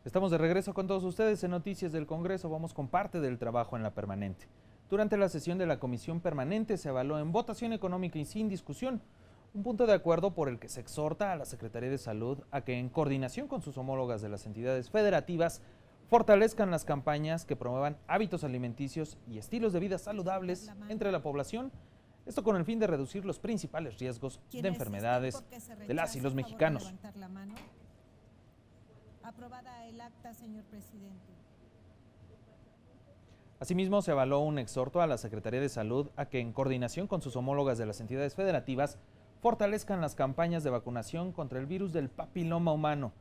Estamos de regreso con todos ustedes en Noticias del Congreso. Vamos con parte del trabajo en la permanente. Durante la sesión de la Comisión Permanente se avaló en votación económica y sin discusión un punto de acuerdo por el que se exhorta a la Secretaría de Salud a que, en coordinación con sus homólogas de las entidades federativas, fortalezcan las campañas que promuevan hábitos alimenticios y estilos de vida saludables entre la población, esto con el fin de reducir los principales riesgos de enfermedades de las y los mexicanos. Aprobada el acta, señor presidente. Asimismo, se avaló un exhorto a la Secretaría de Salud a que, en coordinación con sus homólogas de las entidades federativas, fortalezcan las campañas de vacunación contra el virus del papiloma humano,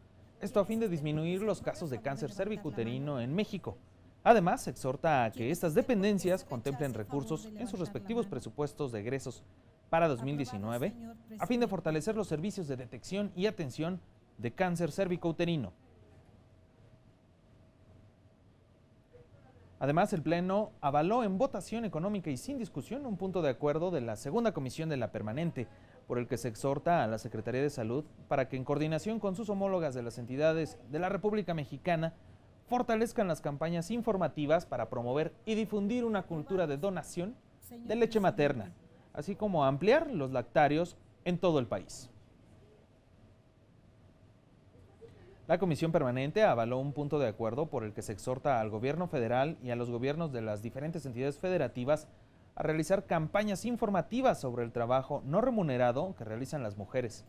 esto a fin de disminuir los casos de cáncer cervicuterino en México. Además, se exhorta a que estas dependencias contemplen recursos en sus respectivos presupuestos de egresos para 2019, a fin de fortalecer los servicios de detección y atención de cáncer cervicouterino. Además, el Pleno avaló en votación económica y sin discusión un punto de acuerdo de la segunda comisión de la permanente, por el que se exhorta a la Secretaría de Salud para que, en coordinación con sus homólogas de las entidades de la República Mexicana, fortalezcan las campañas informativas para promover y difundir una cultura de donación de leche materna, así como ampliar los lactarios en todo el país. La Comisión Permanente avaló un punto de acuerdo por el que se exhorta al gobierno federal y a los gobiernos de las diferentes entidades federativas a realizar campañas informativas sobre el trabajo no remunerado que realizan las mujeres,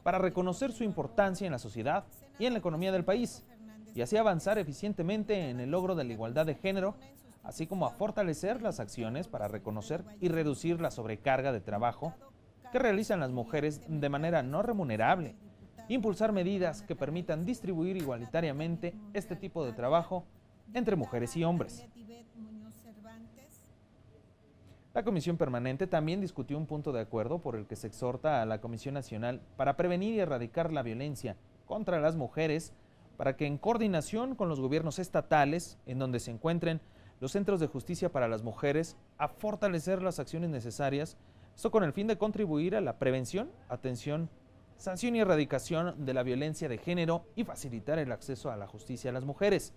para reconocer su importancia en la sociedad y en la economía del país, y así avanzar eficientemente en el logro de la igualdad de género, así como a fortalecer las acciones para reconocer y reducir la sobrecarga de trabajo que realizan las mujeres de manera no remunerable, impulsar medidas que permitan distribuir igualitariamente este tipo de trabajo entre mujeres y hombres. La Comisión Permanente también discutió un punto de acuerdo por el que se exhorta a la Comisión Nacional para prevenir y erradicar la violencia contra las mujeres, para que, en coordinación con los gobiernos estatales, en donde se encuentren los centros de justicia para las mujeres, a fortalecer las acciones necesarias, esto con el fin de contribuir a la prevención, atención, sanción y erradicación de la violencia de género y facilitar el acceso a la justicia a las mujeres.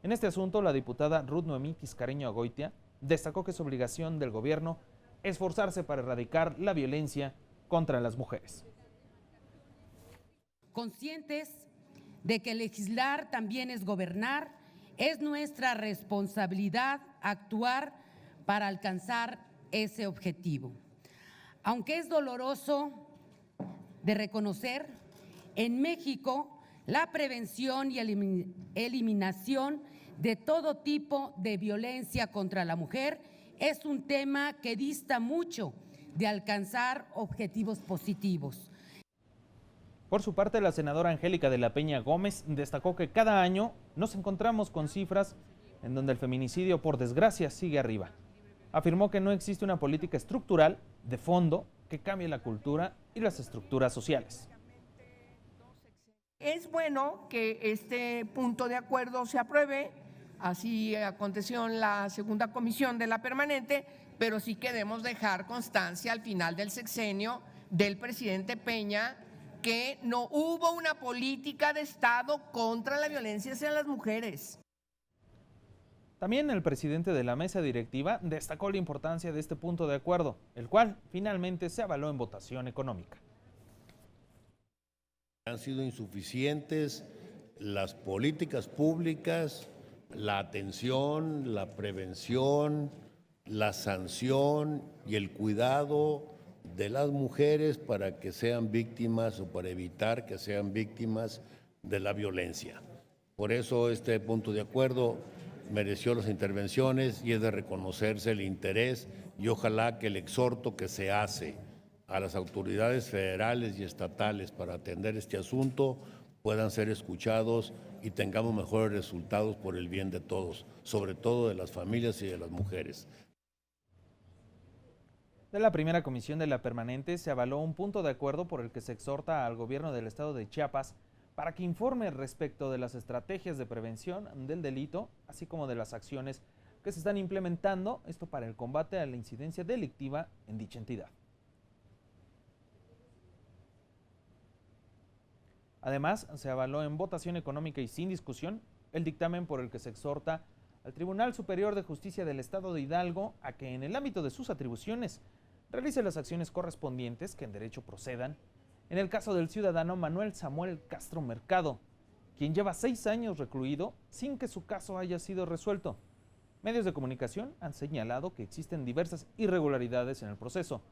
En este asunto, la diputada Ruth Noemí Tiscareño Agoitia destacó que es obligación del gobierno esforzarse para erradicar la violencia contra las mujeres. Conscientes de que legislar también es gobernar, es nuestra responsabilidad actuar para alcanzar ese objetivo. Aunque es doloroso de reconocer, en México la prevención y eliminación de todo tipo de violencia contra la mujer es un tema que dista mucho de alcanzar objetivos positivos. Por su parte, la senadora Angélica de la Peña Gómez destacó que cada año nos encontramos con cifras en donde el feminicidio, por desgracia, sigue arriba. Afirmó que no existe una política estructural de fondo que cambie la cultura y las estructuras sociales. Es bueno que este punto de acuerdo se apruebe, así aconteció en la segunda comisión de la permanente, pero sí queremos dejar constancia al final del sexenio del presidente Peña que no hubo una política de Estado contra la violencia hacia las mujeres. También el presidente de la mesa directiva destacó la importancia de este punto de acuerdo, el cual finalmente se avaló en votación económica. Han sido insuficientes las políticas públicas, la atención, la prevención, la sanción y el cuidado de las mujeres para que sean víctimas o para evitar que sean víctimas de la violencia. Por eso este punto de acuerdo mereció las intervenciones y es de reconocerse el interés y ojalá que el exhorto que se hace a las autoridades federales y estatales para atender este asunto puedan ser escuchados y tengamos mejores resultados por el bien de todos, sobre todo de las familias y de las mujeres. De la primera comisión de la permanente se avaló un punto de acuerdo por el que se exhorta al gobierno del estado de Chiapas para que informe respecto de las estrategias de prevención del delito, así como de las acciones que se están implementando, esto para el combate a la incidencia delictiva en dicha entidad. Además, se avaló en votación económica y sin discusión el dictamen por el que se exhorta al Tribunal Superior de Justicia del Estado de Hidalgo a que en el ámbito de sus atribuciones realice las acciones correspondientes que en derecho procedan en el caso del ciudadano Manuel Samuel Castro Mercado, quien lleva 6 años recluido sin que su caso haya sido resuelto. Medios de comunicación han señalado que existen diversas irregularidades en el proceso,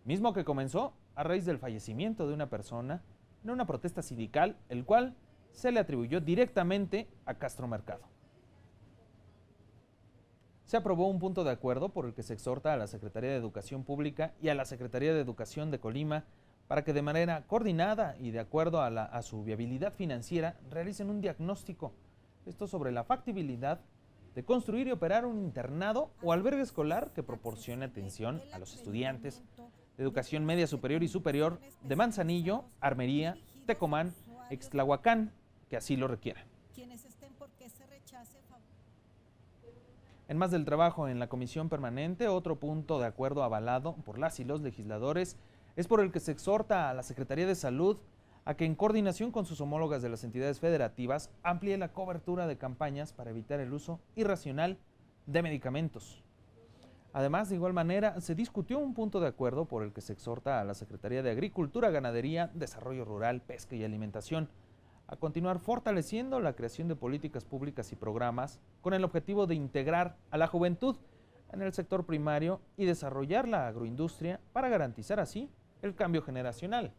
mismo que comenzó a raíz del fallecimiento de una persona en una protesta sindical, el cual se le atribuyó directamente a Castro Mercado. Se aprobó un punto de acuerdo por el que se exhorta a la Secretaría de Educación Pública y a la Secretaría de Educación de Colima para que de manera coordinada y de acuerdo a su viabilidad financiera realicen un diagnóstico, esto sobre la factibilidad de construir y operar un internado o albergue escolar que proporcione atención a los estudiantes de educación media superior y superior de Manzanillo, Armería, Tecomán, Ixtlahuacán, que así lo requieran. En más del trabajo en la comisión permanente, otro punto de acuerdo avalado por las y los legisladores es por el que se exhorta a la Secretaría de Salud a que en coordinación con sus homólogas de las entidades federativas amplíe la cobertura de campañas para evitar el uso irracional de medicamentos. Además, de igual manera, se discutió un punto de acuerdo por el que se exhorta a la Secretaría de Agricultura, Ganadería, Desarrollo Rural, Pesca y Alimentación a continuar fortaleciendo la creación de políticas públicas y programas con el objetivo de integrar a la juventud en el sector primario y desarrollar la agroindustria para garantizar así el cambio generacional.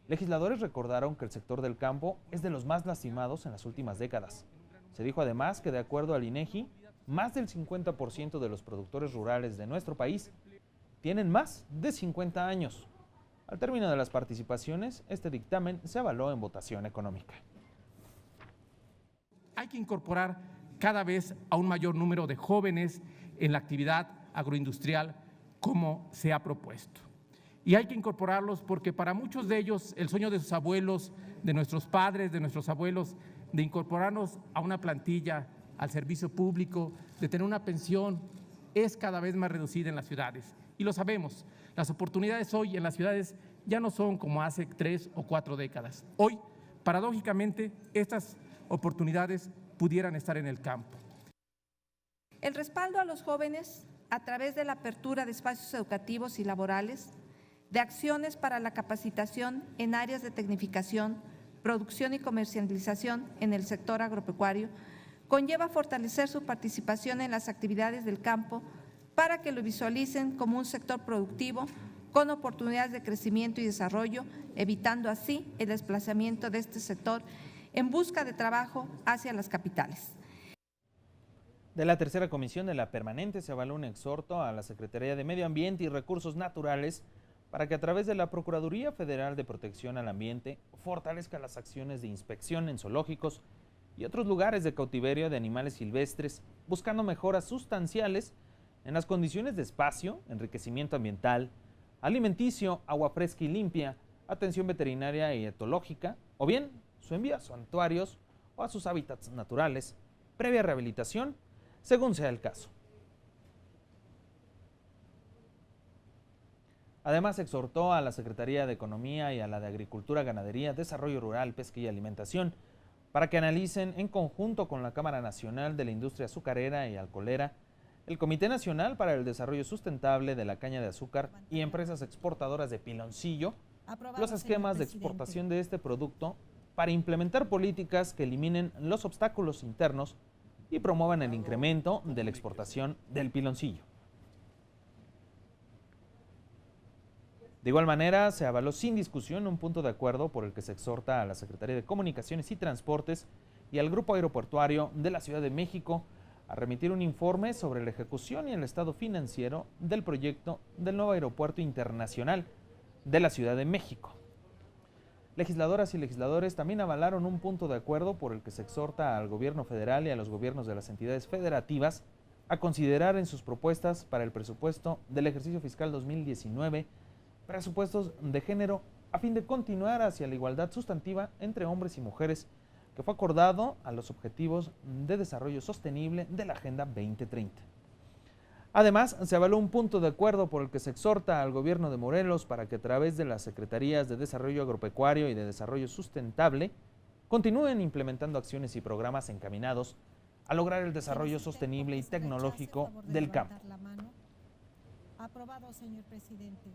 Legisladores recordaron que el sector del campo es de los más lastimados en las últimas décadas. Se dijo además que de acuerdo al INEGI, más del 50% de los productores rurales de nuestro país tienen más de 50 años. Al término de las participaciones, este dictamen se avaló en votación económica. Hay que incorporar cada vez a un mayor número de jóvenes en la actividad agroindustrial como se ha propuesto. Y hay que incorporarlos porque para muchos de ellos el sueño de sus abuelos, de nuestros padres, de nuestros abuelos, de incorporarnos a una plantilla, al servicio público, de tener una pensión, es cada vez más reducida en las ciudades. Y lo sabemos, las oportunidades hoy en las ciudades ya no son como hace 3 o 4 décadas. Hoy, paradójicamente, estas oportunidades pudieran estar en el campo. El respaldo a los jóvenes a través de la apertura de espacios educativos y laborales, de acciones para la capacitación en áreas de tecnificación, producción y comercialización en el sector agropecuario, conlleva fortalecer su participación en las actividades del campo para que lo visualicen como un sector productivo con oportunidades de crecimiento y desarrollo, evitando así el desplazamiento de este sector en busca de trabajo hacia las capitales. De la tercera comisión de la permanente se avaló un exhorto a la Secretaría de Medio Ambiente y Recursos Naturales para que a través de la Procuraduría Federal de Protección al Ambiente fortalezca las acciones de inspección en zoológicos y otros lugares de cautiverio de animales silvestres, buscando mejoras sustanciales en las condiciones de espacio, enriquecimiento ambiental, alimenticio, agua fresca y limpia, atención veterinaria y etológica, o bien su envío a santuarios o a sus hábitats naturales, previa rehabilitación, según sea el caso. Además, exhortó a la Secretaría de Economía y a la de Agricultura, Ganadería, Desarrollo Rural, Pesca y Alimentación para que analicen en conjunto con la Cámara Nacional de la Industria Azucarera y Alcoholera, el Comité Nacional para el Desarrollo Sustentable de la Caña de Azúcar y empresas exportadoras de piloncillo, los esquemas de exportación de este producto para implementar políticas que eliminen los obstáculos internos y promuevan el incremento de la exportación del piloncillo. De igual manera, se avaló sin discusión un punto de acuerdo por el que se exhorta a la Secretaría de Comunicaciones y Transportes y al Grupo Aeroportuario de la Ciudad de México a remitir un informe sobre la ejecución y el estado financiero del proyecto del nuevo Aeropuerto Internacional de la Ciudad de México. Legisladoras y legisladores también avalaron un punto de acuerdo por el que se exhorta al gobierno federal y a los gobiernos de las entidades federativas a considerar en sus propuestas para el presupuesto del ejercicio fiscal 2019 presupuestos de género a fin de continuar hacia la igualdad sustantiva entre hombres y mujeres que fue acordado a los objetivos de desarrollo sostenible de la Agenda 2030. Además, se avaló un punto de acuerdo por el que se exhorta al gobierno de Morelos para que a través de las Secretarías de Desarrollo Agropecuario y de Desarrollo Sustentable continúen implementando acciones y programas encaminados a lograr el desarrollo sostenible y tecnológico del campo. Aprobado, señor presidente.